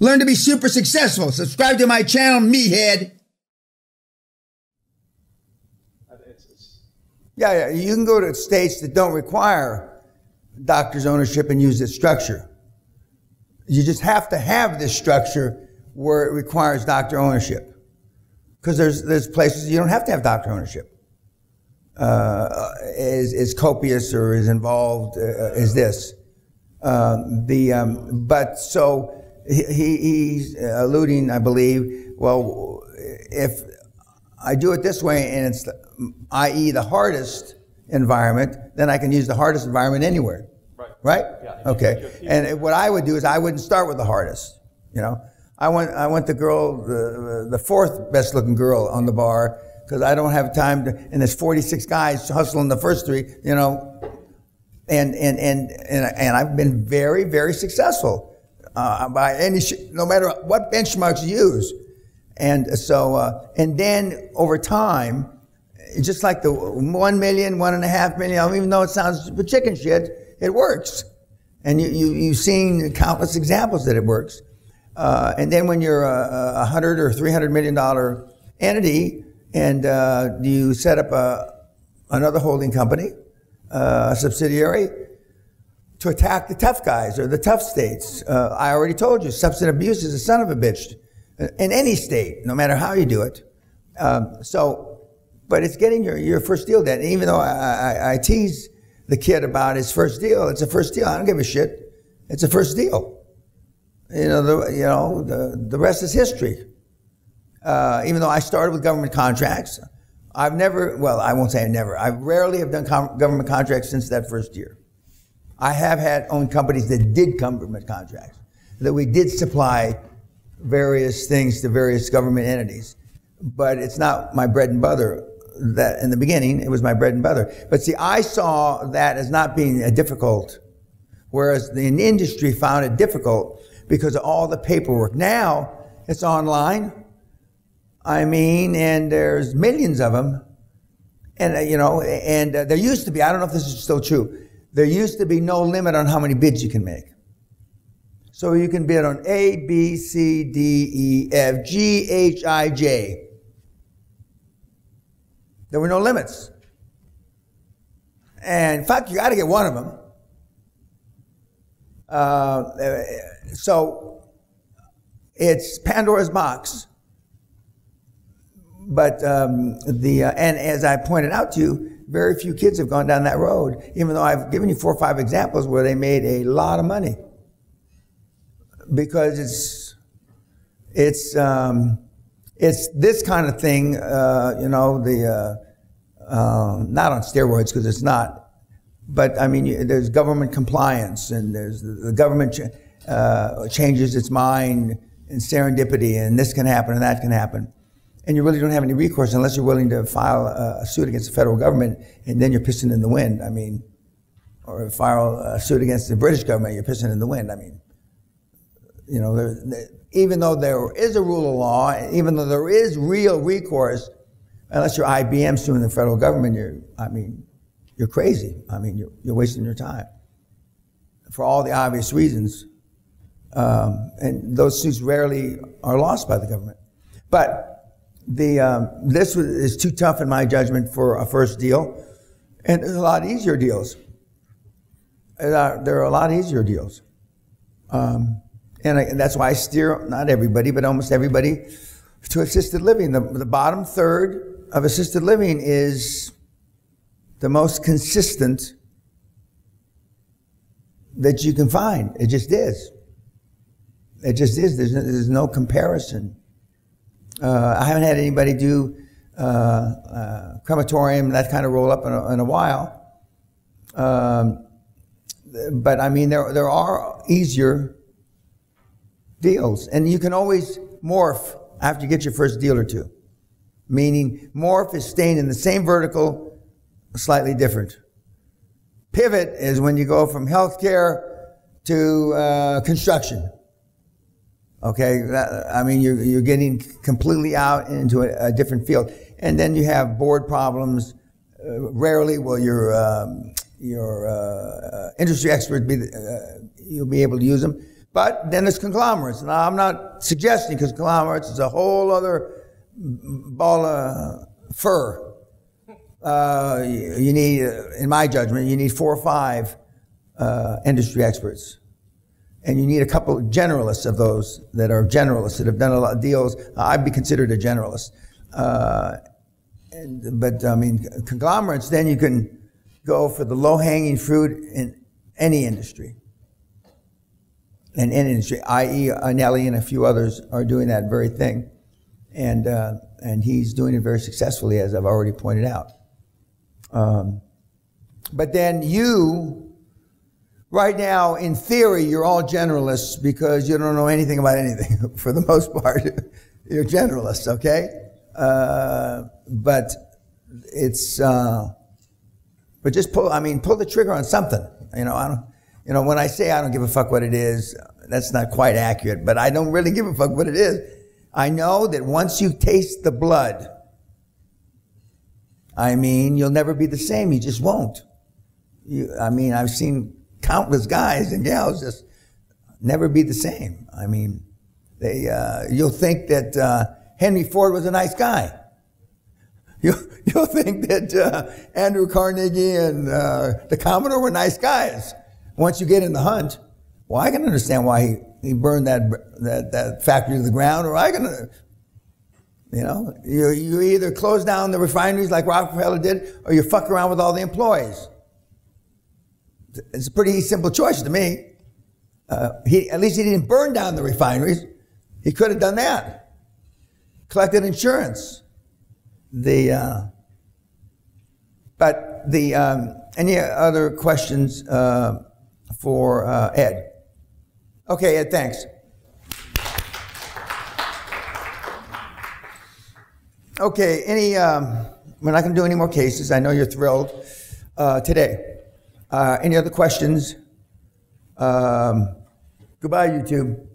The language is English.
Learn to be super successful. Subscribe to my channel, Meathead. Yeah, you can go to states that don't require doctor's ownership and use this structure. You just have to have this structure where it requires doctor ownership. Because there's places you don't have to have doctor ownership. Is copious or is involved is this. But so he's alluding, I believe, well, if I do it this way and it's, i.e. the hardest environment, then I can use the hardest environment anywhere. Right? Yeah. Okay. And what I would do is I wouldn't start with the hardest, you know. I want the girl, the fourth best looking girl on the bar, because I don't have time to, and there's 46 guys hustling the first three, you know, and I've been very, very successful, by any, no matter what benchmarks you use. And so, and then over time, just like the 1 million, 1.5 million, even though it sounds chicken shit, it works. And you've seen countless examples that it works. And then when you're a $100 or $300 million entity, and you set up another holding company, a subsidiary, to attack the tough guys or the tough states. I already told you, substance abuse is a son of a bitch in any state, no matter how you do it. But it's getting your first deal done. Even though I tease the kid about his first deal, it's a first deal. I don't give a shit. It's a first deal. The rest is history. Even though I started with government contracts, I've never, well, I won't say I never, I rarely have done government contracts since that first year. I have owned companies that did government contracts, that we did supply various things to various government entities. But it's not my bread and butter. That in the beginning, it was my bread and butter. But see, I saw that as not being difficult, whereas the industry found it difficult because of all the paperwork. Now, it's online. I mean, and there's millions of them. And, there used to be, I don't know if this is still true, there used to be no limit on how many bids you can make. So you can bid on A, B, C, D, E, F, G, H, I, J. There were no limits. And in fact, you got to get one of them. So it's Pandora's box. But and as I pointed out to you, very few kids have gone down that road, even though I've given you 4 or 5 examples where they made a lot of money. Because it's this kind of thing, not on steroids because it's not, but I mean, there's government compliance and there's the government changes its mind and serendipity, and this can happen and that can happen. And you really don't have any recourse unless you're willing to file a suit against the federal government, and then you're pissing in the wind. I mean, or file a suit against the British government, you're pissing in the wind. I mean, even though there is a rule of law, even though there is real recourse, unless you're IBM suing the federal government, you're crazy. I mean, you're wasting your time for all the obvious reasons. And those suits rarely are lost by the government. But this is too tough in my judgment for a first deal, and there's a lot easier deals. There are a lot easier deals. And that's why I steer, not everybody, but almost everybody, to assisted living. The bottom third of assisted living is the most consistent that you can find. It just is. It just is. There's no comparison. I haven't had anybody do crematorium, that kind of roll up in a while. But I mean, there are easier deals, and you can always morph after you get your first deal or two. Meaning, morph is staying in the same vertical, slightly different. Pivot is when you go from healthcare to construction. Okay, I mean, you're getting completely out into a different field, and then you have board problems. Rarely will your industry expert you'll be able to use them. But then there's conglomerates. Now, I'm not suggesting, because conglomerates is a whole other ball of fur. You need, in my judgment, you need 4 or 5 industry experts. And you need a couple of generalists of those that are generalists, that have done a lot of deals. I'd be considered a generalist. But I mean, conglomerates, then you can go for the low-hanging fruit in any industry. In any industry, i.e. Nelly and a few others are doing that very thing. And he's doing it very successfully, as I've already pointed out. But then you, right now, in theory, you're all generalists because you don't know anything about anything. For the most part, you're generalists, okay? But it's, but just pull the trigger on something. When I say I don't give a fuck what it is, that's not quite accurate, but I don't really give a fuck what it is. I know that once you taste the blood, you'll never be the same. You just won't. I've seen countless guys and gals just never be the same. You'll think that Henry Ford was a nice guy. You'll think that Andrew Carnegie and the Commodore were nice guys. Once you get in the hunt, well, I can understand why he burned that factory to the ground, or you either close down the refineries like Rockefeller did, or you fuck around with all the employees. It's a pretty simple choice to me. At least he didn't burn down the refineries. He could have done that. Collected insurance. Any other questions for Ed? Okay, Ed, thanks. Okay, we're not going to do any more cases. I know you're thrilled today. Any other questions? Goodbye, YouTube.